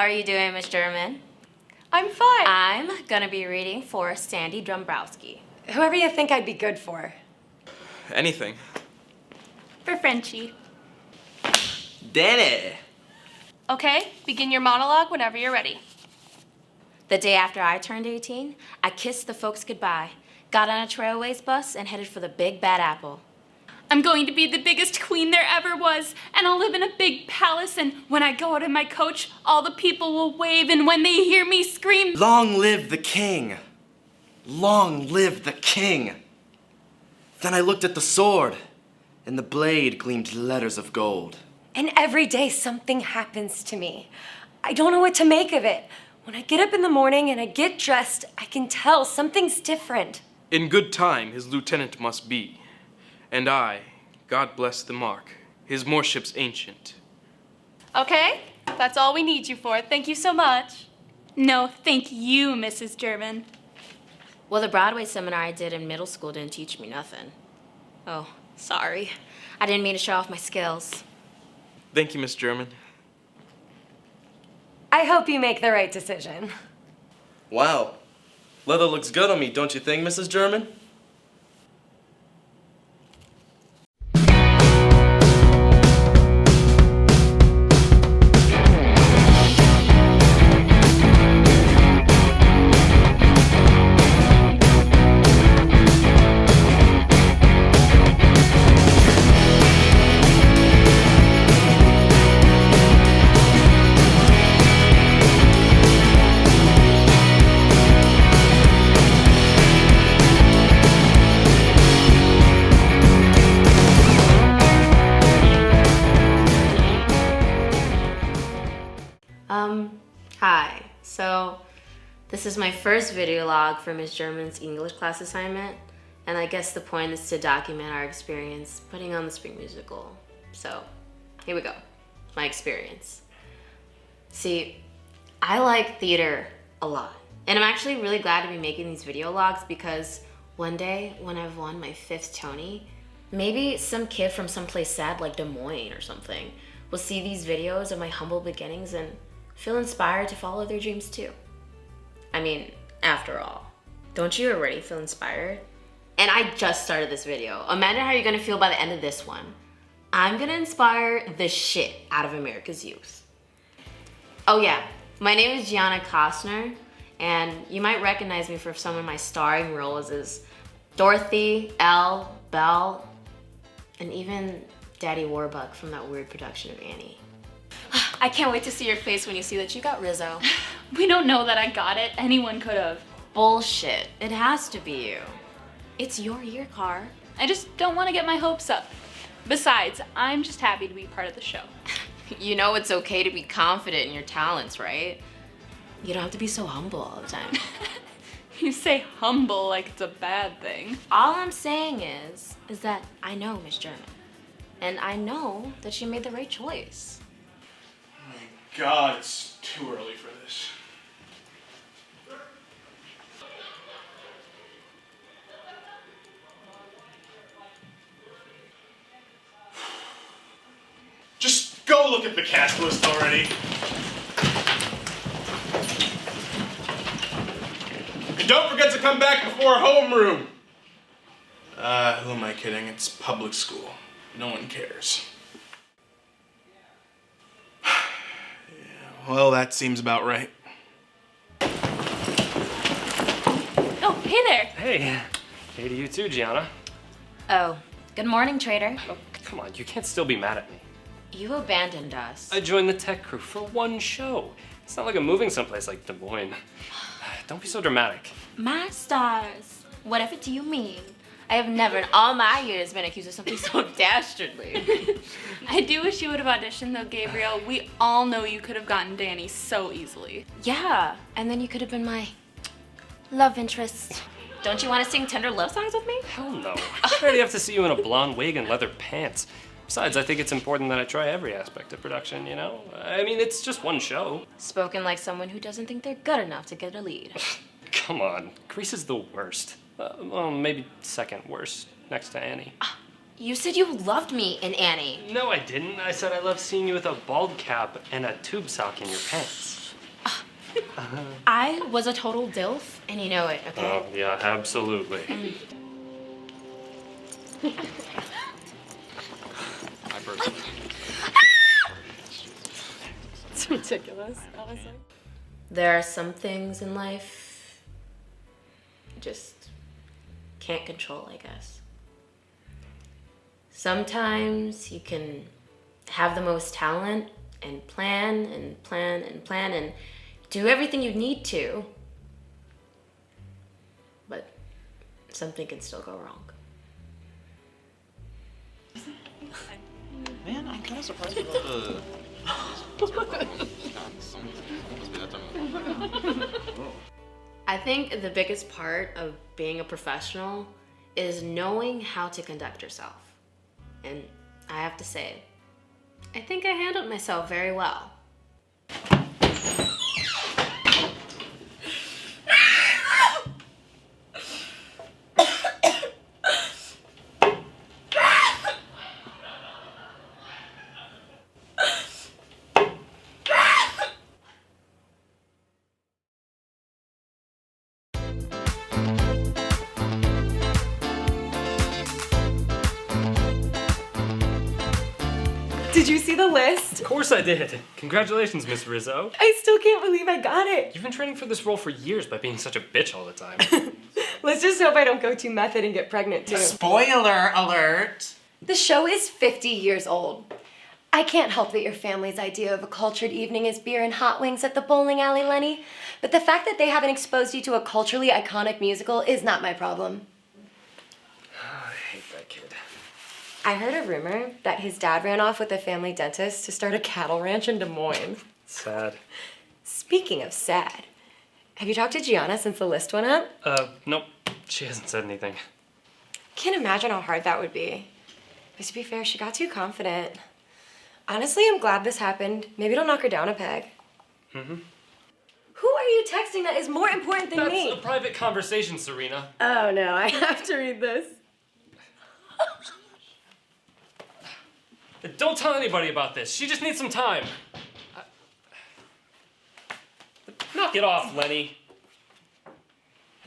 are you doing, Miss German? I'm fine. I'm gonna be reading for Sandy Dombrowski. Whoever you think I'd be good for. Anything. For Frenchie. Danny! Okay, begin your monologue whenever you're ready. The day after I turned 18, I kissed the folks goodbye, got on a Trailways bus, and headed for the Big Bad Apple. I'm going to be the biggest queen there ever was, and I'll live in a big palace, and when I go out in my coach, all the people will wave, and when they hear me scream, "Long live the king! Long live the king!" Then I looked at the sword, and the blade gleamed letters of gold. And every day something happens to me. I don't know what to make of it. When I get up in the morning and I get dressed, I can tell something's different. In good time his lieutenant must be, and I, God bless the mark, his morship's ancient. okay, that's all we need you for. Thank you so much. No, thank you, Mrs. German. Well, the Broadway seminar I did in middle school didn't teach me nothing. Oh, sorry. I didn't mean to show off my skills. Thank you, Miss German. I hope you make the right decision. Wow. Leather looks good on me, don't you think, Mrs. German? Hi. So, this is my first video log for Miss German's English class assignment, and I guess the point is to document our experience putting on the spring musical. So, here we go. My experience. See, I like theater a lot, and I'm actually really glad to be making these video logs because one day when I've won my 5th Tony, maybe some kid from someplace sad like Des Moines or something will see these videos of my humble beginnings and feel inspired to follow their dreams too. I mean, after all, don't you already feel inspired? And I just started this video. Imagine how you're gonna feel by the end of this one. I'm gonna inspire the shit out of America's youth. Oh yeah, my name is Gianna Costner, and you might recognize me for some of my starring roles as Dorothy, Elle, Belle, and even Daddy Warbuck from that weird production of Annie. I can't wait to see your face when you see that you got Rizzo. We don't know that I got it. Anyone could have. Bullshit. It has to be you. It's your year, Car. I just don't want to get my hopes up. Besides, I'm just happy to be part of the show. You know it's okay to be confident in your talents, right? You don't have to be so humble all the time. You say humble like it's a bad thing. All I'm saying is that I know Miss German. And I know that she made the right choice. God, it's too early for this. Just go look at the cast list already. And don't forget to come back before homeroom. Who am I kidding? It's public school. No one cares. Well, that seems about right. Oh, hey there. Hey. Hey to you too, Gianna. Oh, good morning, Trader. Oh, come on, you can't still be mad at me. You abandoned us. I joined the tech crew for one show. It's not like I'm moving someplace like Des Moines. Don't be so dramatic. My stars. Whatever do you mean? I have never in all my years been accused of something so dastardly. I do wish you would have auditioned though, Gabriel. We all know you could have gotten Danny so easily. Yeah, and then you could have been my love interest. Don't you want to sing tender love songs with me? Hell no. I already have to see you in a blonde wig and leather pants. Besides, I think it's important that I try every aspect of production, you know? I mean, it's just one show. Spoken like someone who doesn't think they're good enough to get a lead. Come on, Grease is the worst. Well, maybe second worst, next to Annie. You said you loved me in Annie. No, I didn't. I said I loved seeing you with a bald cap and a tube sock in your pants. I was a total DILF. And you know it, okay? Oh, yeah, absolutely. It's ridiculous, honestly. There are some things in life you just can't control, I guess. Sometimes you can have the most talent and plan and plan and plan and do everything you need to, but something can still go wrong. Man, I'm kind of surprised about the. I think the biggest part of being a professional is knowing how to conduct yourself. And I have to say, I think I handled myself very well. Did you see the list? Of course I did. Congratulations, Miss Rizzo. I still can't believe I got it. You've been training for this role for years by being such a bitch all the time. Let's just hope I don't go too method and get pregnant too. Spoiler alert! The show is 50 years old. I can't help that your family's idea of a cultured evening is beer and hot wings at the bowling alley, Lenny. But the fact that they haven't exposed you to a culturally iconic musical is not my problem. I hate that kid. I heard a rumor that his dad ran off with a family dentist to start a cattle ranch in Des Moines. Sad. Speaking of sad, have you talked to Gianna since the list went up? Nope. She hasn't said anything. Can't imagine how hard that would be. But to be fair, she got too confident. Honestly, I'm glad this happened. Maybe it'll knock her down a peg. Mm-hmm. Who are you texting that is more important than me? That's a private conversation, Serena. Oh no, I have to read this. Don't tell anybody about this. She just needs some time. Knock it off, Lenny.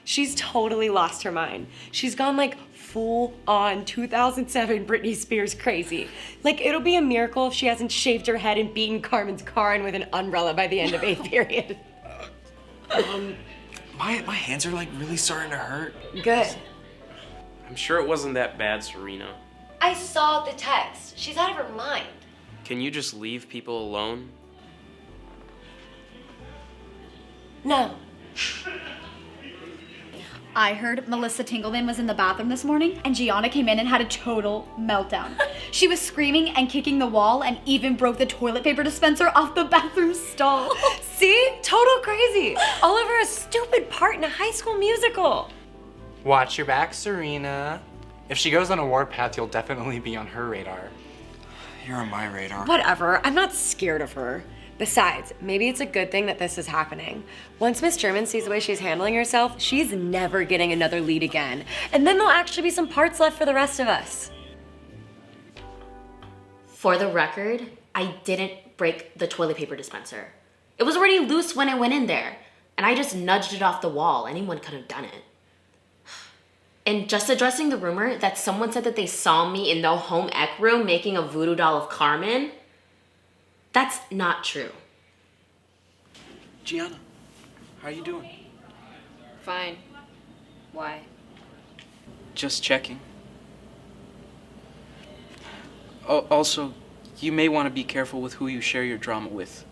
She's totally lost her mind. She's gone like full on 2007 Britney Spears crazy. Like it'll be a miracle if she hasn't shaved her head and beaten Carmen's car in with an umbrella by the end of 8th period. My hands are like really starting to hurt. Good. I'm sure it wasn't that bad, Serena. I saw the text. She's out of her mind. Can you just leave people alone? No. I heard Melissa Tingleman was in the bathroom this morning and Gianna came in and had a total meltdown. She was screaming and kicking the wall and even broke the toilet paper dispenser off the bathroom stall. See? Total crazy. All over a stupid part in a high school musical. Watch your back, Serena. If she goes on a warpath, you'll definitely be on her radar. You're on my radar. Whatever. I'm not scared of her. Besides, maybe it's a good thing that this is happening. Once Miss German sees the way she's handling herself, she's never getting another lead again. And then there'll actually be some parts left for the rest of us. For the record, I didn't break the toilet paper dispenser. It was already loose when I went in there, and I just nudged it off the wall. Anyone could have done it. And just addressing the rumor that someone said that they saw me in the home ec room making a voodoo doll of Carmen, that's not true. Gianna, how are you doing? Fine. Why? Just checking. Oh, also, you may want to be careful with who you share your drama with.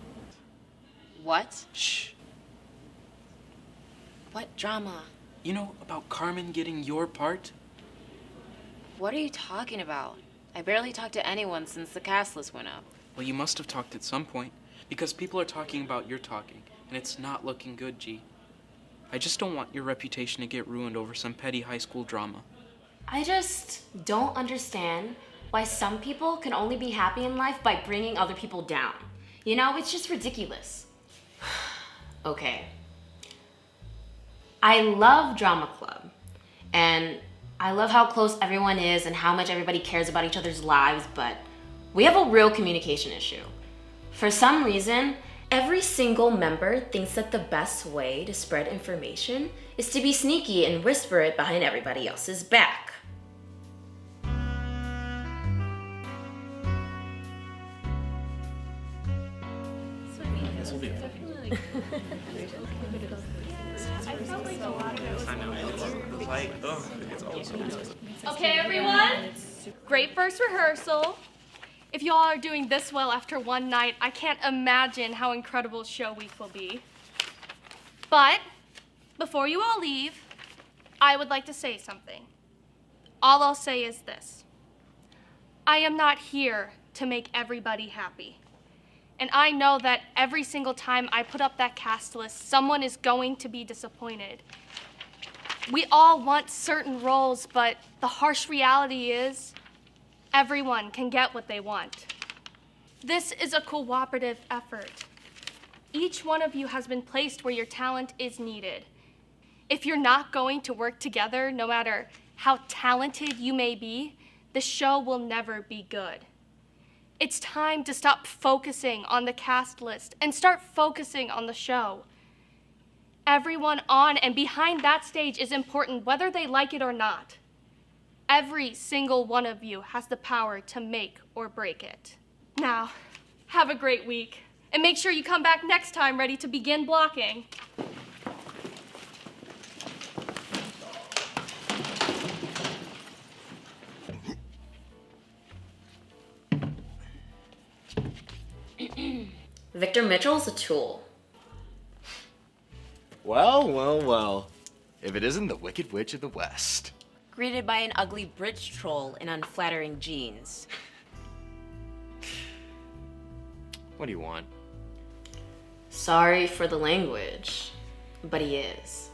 What? Shh. What drama? You know about Carmen getting your part? What are you talking about? I barely talked to anyone since the cast list went up. Well, you must have talked at some point, because people are talking about your talking, and it's not looking good, G. I just don't want your reputation to get ruined over some petty high school drama. I just don't understand why some people can only be happy in life by bringing other people down. You know, it's just ridiculous. Okay. I love drama club, and I love how close everyone is and how much everybody cares about each other's lives, but we have a real communication issue. For some reason, Every single member thinks that the best way to spread information is to be sneaky and whisper it behind everybody else's back. This will be fun. Okay, everyone? Great first rehearsal. If y'all are doing this well after one night, I can't imagine how incredible show week will be. But before you all leave, I would like to say something. All I'll say is this. I am not here to make everybody happy. And I know that every single time I put up that cast list, someone is going to be disappointed. We all want certain roles, but the harsh reality is everyone can get what they want. This is a cooperative effort. Each one of you has been placed where your talent is needed. If you're not going to work together, no matter how talented you may be, the show will never be good. It's time to stop focusing on the cast list and start focusing on the show. Everyone on and behind that stage is important, whether they like it or not. Every single one of you has the power to make or break it. Now, have a great week, and make sure you come back next time ready to begin blocking. Victor Mitchell's a tool. Well, well, well. If it isn't the Wicked Witch of the West. Greeted by an ugly bridge troll in unflattering jeans. What do you want? Sorry for the language, but he is.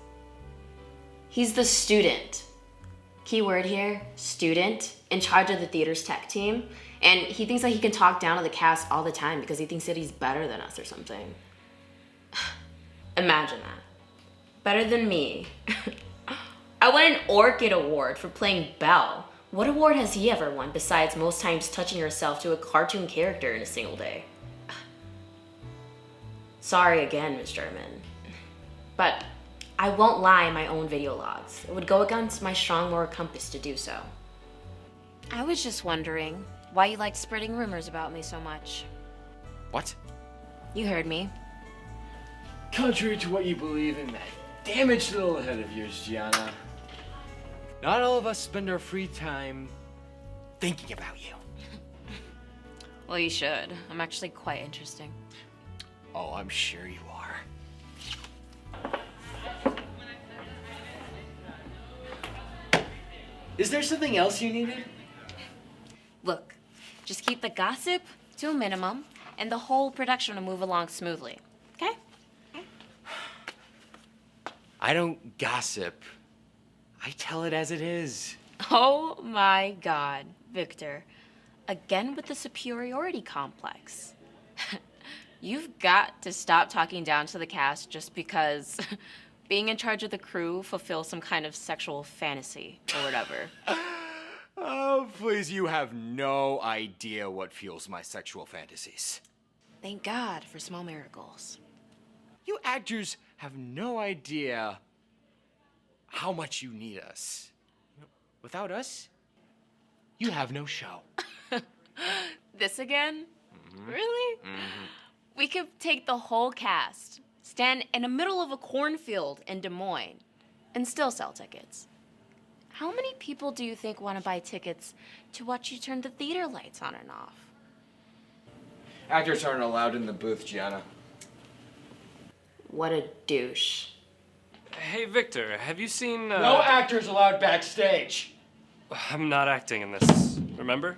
He's the student. Keyword here, student, in charge of the theater's tech team. And he thinks that he can talk down to the cast all the time because he thinks that he's better than us or something. Imagine that. Better than me. I won an Orchid Award for playing Belle. What award has he ever won besides most times touching yourself to a cartoon character in a single day? Sorry again, Ms. German. But I won't lie in my own video logs. It would go against my strong moral compass to do so. I was just wondering why you like spreading rumors about me so much. What? You heard me. Contrary to what you believe in that damaged little head of yours, Gianna. Not all of us spend our free time thinking about you. Well, you should. I'm actually quite interesting. Oh, I'm sure you are. Is there something else you needed? Look, just keep the gossip to a minimum, and the whole production will move along smoothly. Okay? I don't gossip. I tell it as it is. Oh my God, Victor. Again with the superiority complex. You've got to stop talking down to the cast just because being in charge of the crew fulfills some kind of sexual fantasy or whatever. Oh, please, you have no idea what fuels my sexual fantasies. Thank God for small miracles. You actors have no idea how much you need us. Without us, you have no show. This again? Really? We could take the whole cast, stand in the middle of a cornfield in Des Moines, and still sell tickets. How many people do you think want to buy tickets to watch you turn the theater lights on and off? Actors aren't allowed in the booth, Gianna. What a douche. Hey, Victor, have you seen, No actors allowed backstage. I'm not acting in this, remember?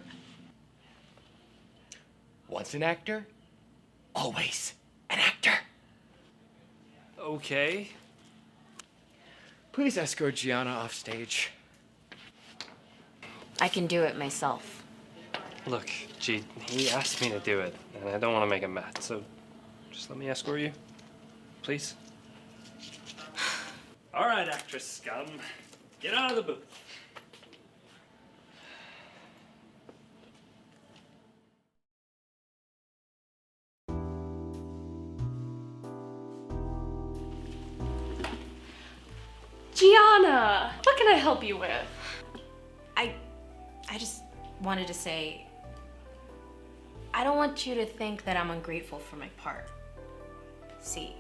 Once an actor, always an actor. Okay. Please escort Gianna off stage. I can do it myself. Look, G, he asked me to do it, and I don't want to make him mad, so just let me escort you, please. All right, actress scum, get out of the booth. Gianna, what can I help you with? I just wanted to say, I don't want you to think that I'm ungrateful for my part. See,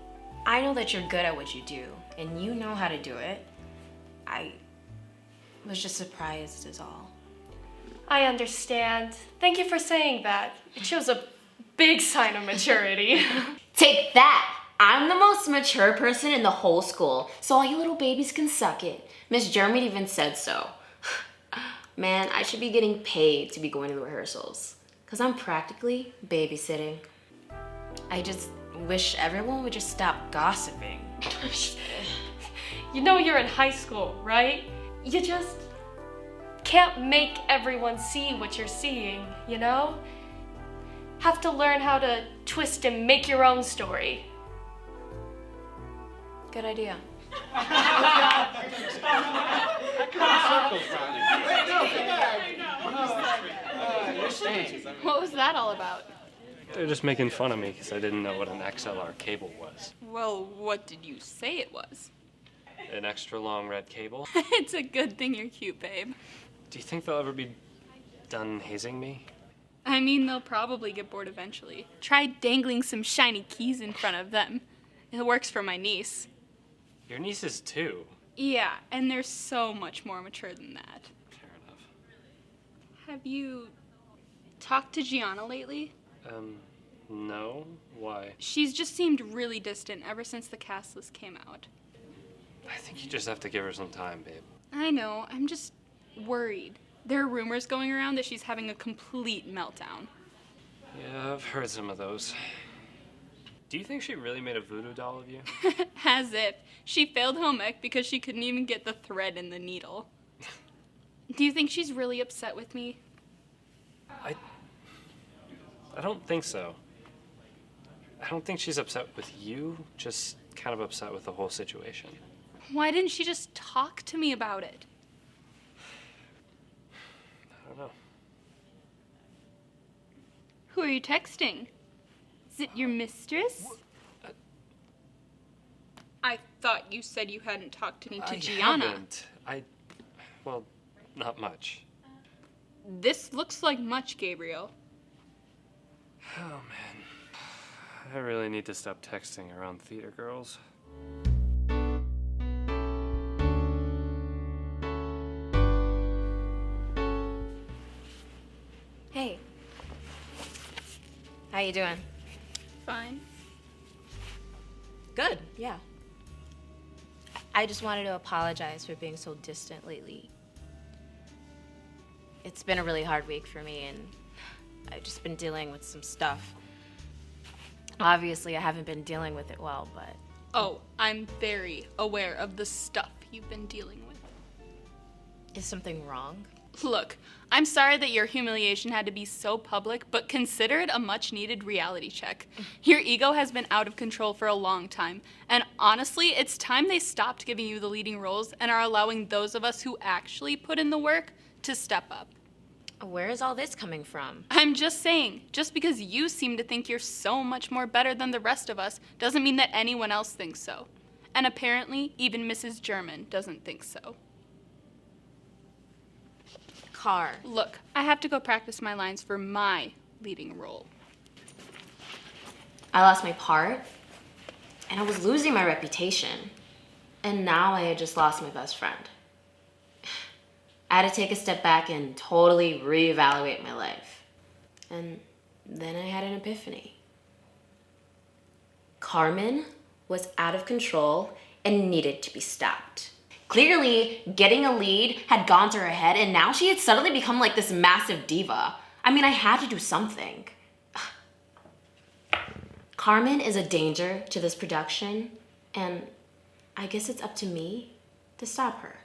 I know that you're good at what you do, and you know how to do it. I was just surprised is all. I understand. Thank you for saying that. It shows a big sign of maturity. Take that! I'm the most mature person in the whole school, so all you little babies can suck it. Miss German even said so. Man, I should be getting paid to be going to the rehearsals, because I'm practically babysitting. I just wish everyone would just stop gossiping. You know you're in high school, right? You just can't make everyone see what you're seeing, you know? Have to learn how to twist and make your own story. Good idea. What was that all about? They're just making fun of me because I didn't know what an XLR cable was. Well, what did you say it was? An extra long red cable? It's a good thing you're cute, babe. Do you think they'll ever be done hazing me? I mean, they'll probably get bored eventually. Try dangling some shiny keys in front of them. It works for my niece. Your nieces too. Yeah, and they're so much more mature than that. Fair enough. Have you talked to Gianna lately? No. Why? She's just seemed really distant ever since the cast list came out. I think you just have to give her some time, babe. I know, I'm just worried. There are rumors going around that she's having a complete meltdown. Yeah, I've heard some of those. Do you think she really made a voodoo doll of you? As if. She failed home ec because she couldn't even get the thread in the needle. Do you think she's really upset with me? I don't think so. I don't think she's upset with you, just kind of upset with the whole situation. Why didn't she just talk to me about it? I don't know. Who are you texting? Is it your mistress? I thought you said you hadn't talked any to Gianna. I haven't. Well, not much. This looks like much, Gabriel. Oh, man. I really need to stop texting around theater girls. Hey. How you doing? Fine. Good, yeah. I just wanted to apologize for being so distant lately. It's been a really hard week for me, and I've just been dealing with some stuff. Obviously, I haven't been dealing with it well, but... Oh, I'm very aware of the stuff you've been dealing with. Is something wrong? Look, I'm sorry that your humiliation had to be so public, but consider it a much-needed reality check. Your ego has been out of control for a long time, and honestly, it's time they stopped giving you the leading roles and are allowing those of us who actually put in the work to step up. Where is all this coming from? I'm just saying, just because you seem to think you're so much more better than the rest of us doesn't mean that anyone else thinks so. And apparently, even Mrs. German doesn't think so. Car. Look, I have to go practice my lines for my leading role. I lost my part, and I was losing my reputation. And now I had just lost my best friend. I had to take a step back and totally reevaluate my life. And then I had an epiphany. Carmen was out of control and needed to be stopped. Clearly, getting a lead had gone to her head, and now she had suddenly become like this massive diva. I mean, I had to do something. Carmen is a danger to this production, and I guess it's up to me to stop her.